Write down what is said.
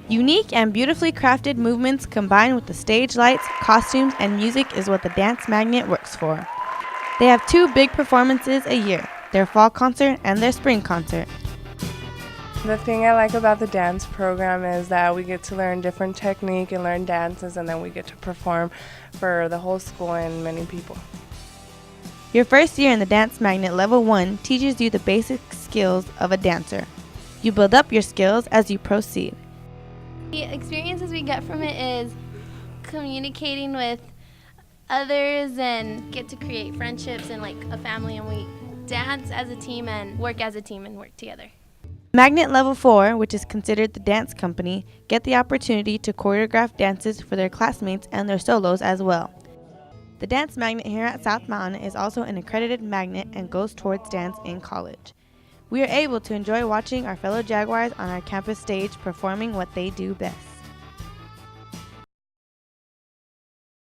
Unique and beautifully crafted movements combined with the stage lights, costumes, and music is what the Dance Magnet works for. They have two big performances a year, their fall concert and their spring concert. The thing I like about the dance program is that we get to learn different technique and learn dances, and then we get to perform for the whole school and many people. Your first year in the Dance Magnet Level 1 teaches you the basic skills of a dancer. You build up your skills as you proceed. The experiences we get from it is communicating with others and get to create friendships and like a family, and we dance as a team and work as a team and work together. Magnet Level 4, which is considered the dance company, get the opportunity to choreograph dances for their classmates and their solos as well. The Dance Magnet here at South Mountain is also an accredited magnet and goes towards dance in college. We are able to enjoy watching our fellow Jaguars on our campus stage performing what they do best.